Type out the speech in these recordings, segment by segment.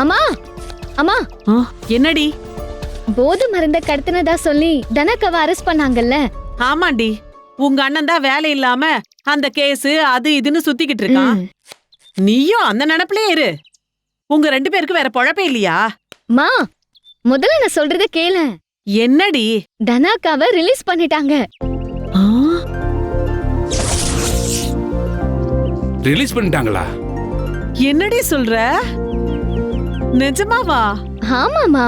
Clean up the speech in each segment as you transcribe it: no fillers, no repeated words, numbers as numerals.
அம்மா அம்மா, என்னடி? போதை மருந்த கடத்தினதா சொல்லி தனக்காவ அரெஸ்ட் பண்ணாங்கல்ல? ஆமாண்டி, உங்க அண்ணன் தான் வேலை இல்லாம அந்த கேஸ் அது இதுன்னு சுத்திக்கிட்டு இருக்கான். நீயும் அந்த நினைப்பிலே இரு. உங்க 2 பேருக்கு வேற பொழப்பே இல்லையா? மா, முதல்ல நான் சொல்றத கேளு. என்னடி? தனாக்காவ ரிலீஸ் பண்ணிட்டாங்க. ரிலீஸ் பண்ணிட்டாங்களா? என்னடி சொல்ற? நிஜமாவா? ஆமாமா,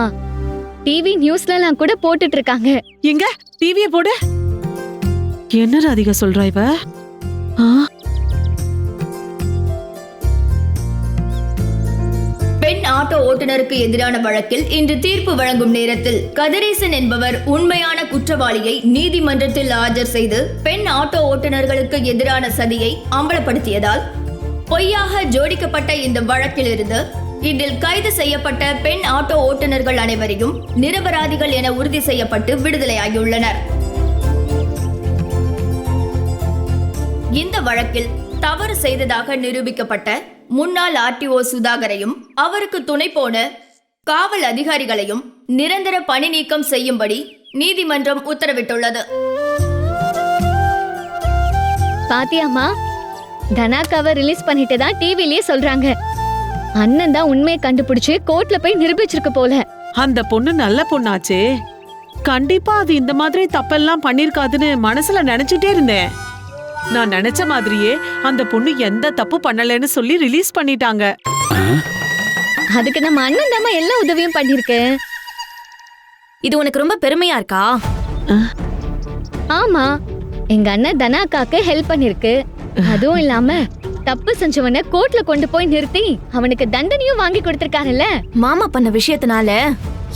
டிவி நியூஸ்ல எல்லாம் கூட போட்டுட்டு இருக்காங்க. எங்க டிவிய போடு. என்ன ராதிகா சொல்றா இவ? பெண் ஆட்டோ ஓட்டுநருக்கு எதிரான வழக்கில் இன்று தீர்ப்பு வழங்கும் நேரத்தில் கதிரேசன் என்பவர் உண்மையான குற்றவாளியை நீதிமன்றத்தில் ஆஜர் செய்து பெண் ஆட்டோ ஓட்டுநர்களுக்கு எதிரான சதியை அம்பலப்படுத்தியதால் பொய்யாக ஜோடிக்கப்பட்ட இந்த வழக்கிலிருந்து இதில் கைது செய்யப்பட்ட பெண் ஆட்டோ ஓட்டுநர்கள் அனைவரையும் நிரபராதிகள் என உறுதி செய்யப்பட்டு விடுதலையாகியுள்ளனர். இந்த வழக்கில் தவறு செய்ததாக நிரூபிக்கப்பட்ட முன்னாள் ஆர்டிஓ சுதாகரையும் அவருக்கு துணை போன காவல் அதிகாரிகளையும் நிரந்தர பணி நீக்கம் செய்யும்படி நீதிமன்றம் உத்தரவிட்டுள்ளது. பாத்தியாமா, தனாக்காவ ரிலீஸ் பண்ணிட்டு தான் டிவிலேயே சொல்றாங்க. அண்ணன் தான் உண்மையை கண்டுபிடிச்சு கோர்ட்ல போய் நிரூபிச்சிருக்கு போல. அந்த பொண்ணு நல்ல பொண்ணாச்சே, கண்டிப்பா அது இந்த மாதிரி தப்பெல்லாம் பண்ணிருக்காதுன்னு மனசுல நினைச்சிட்டே இருந்தேன். நான் நினைச்ச மாதிரியே அந்த பொண்ணு எந்த தப்பு பண்ணலன்னு சொல்லி ரிலீஸ் பண்ணிட்டாங்க. அதுக்கு நம்ம அண்ணன் தாமா எல்லா உதவியும் பண்ணிருக்கு. இது உனக்கு ரொம்ப பெருமையா இருக்கா? ஆமா, எங்க அண்ணன் தனாக்காக்கு ஹெல்ப் பண்ணிருக்கு. அதுவும் இல்லாம தப்பு செஞ்சவன கோர்ட்ல கொண்டு போய் நிறுத்தி அவனுக்கு தண்டனையும் வாங்கி கொடுத்திருக்காருல்ல. மாமா பண்ண விஷயத்தினால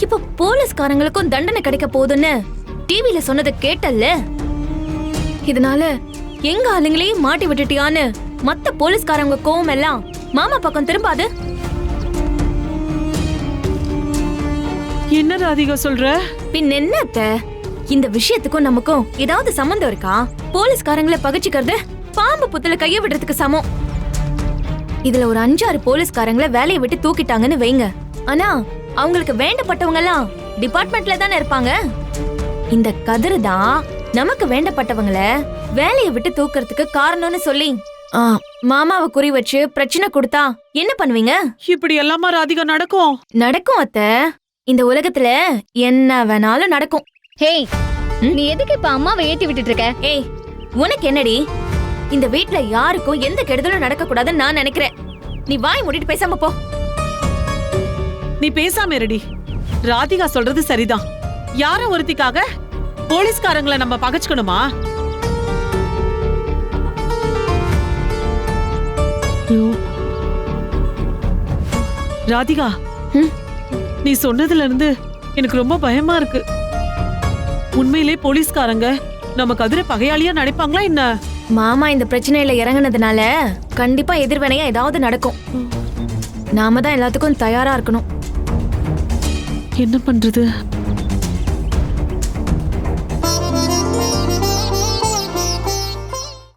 இப்ப போலீஸ்காரங்களுக்கும் தண்டனை கிடைக்க போகுதுன்னு டிவில சொன்னதை கேட்டல்ல? இதனால எங்க ஆளுங்களையும் மாட்டி விட்டுட்டியான்னு மத்த போலீஸ்காரங்க கோவம் எல்லாம் மாமா பக்கம் திரும்பாது. என்ன ராதிகா சொல்ற? பின் என்னத்த, இந்த விஷயத்துக்கும் நமக்கும் ஏதாவது சம்பந்தம் இருக்கா? போலீஸ்காரங்களை பகிச்சுக்கிறது பாம்பு புத்துல கைய விடுறதுக்கு சமம். இதுல ஒரு 5-6 போலீஸ்காரங்களை வேலையை விட்டு தூக்கிட்டாங்கன்னு வைங்க. ஆனா அவங்களுக்கு வேண்டப்பட்டவங்க எல்லாம் டிபார்ட்மெண்ட்ல தானே இருப்பாங்க. இந்த கதிரு தான் நமக்கு வேண்டப்பட்டவங்கள வேலையை விட்டு தூக்குறதுக்கு காரணம்னு சொல்லி மாமாவை குறி வச்சு பிரச்சனை கொடுத்தா என்ன பண்ணுவீங்க? இப்படி எல்லாமா ராதிகா நடக்கும்? நடக்கும் அத்த, இந்த உலகத்துல என்ன வேணாலும் நடக்கும். ஹேய், நீ எதுக்கு இப்ப அம்மாவை ஏத்தி விட்டுட்டு இருக்க? ஏய், உனக்கு என்னடி? இந்த வீட்ல யாருக்கும் எந்த கெடுதலும் நடக்க கூடாதுன்னு நான் நினைக்கிறேன். நீ வாய் மூடிட்டு பேசாம போ. நீ பேசாம இருடி. ராதிகா சொல்றது சரிதான். யார ஒருத்திக்காக போலீஸ்காரங்களை நம்ம பகச்சுக்கணுமா? ராதிகா, நீ சொன்னதுல இருந்து எனக்கு ரொம்ப பயமா இருக்கு. உண்மையிலே போலீஸ்காரங்க நம்ம கதிரை பகையாளியா நினைப்பாங்களா என்ன? மாமா இந்த பிரச்சனையில இறங்குனதுனால கண்டிப்பா எதிர்வினையா ஏதாவது நடக்கும். நாம தான் எல்லாத்துக்கும் தயாரா இருக்கணும். என்ன பண்றது?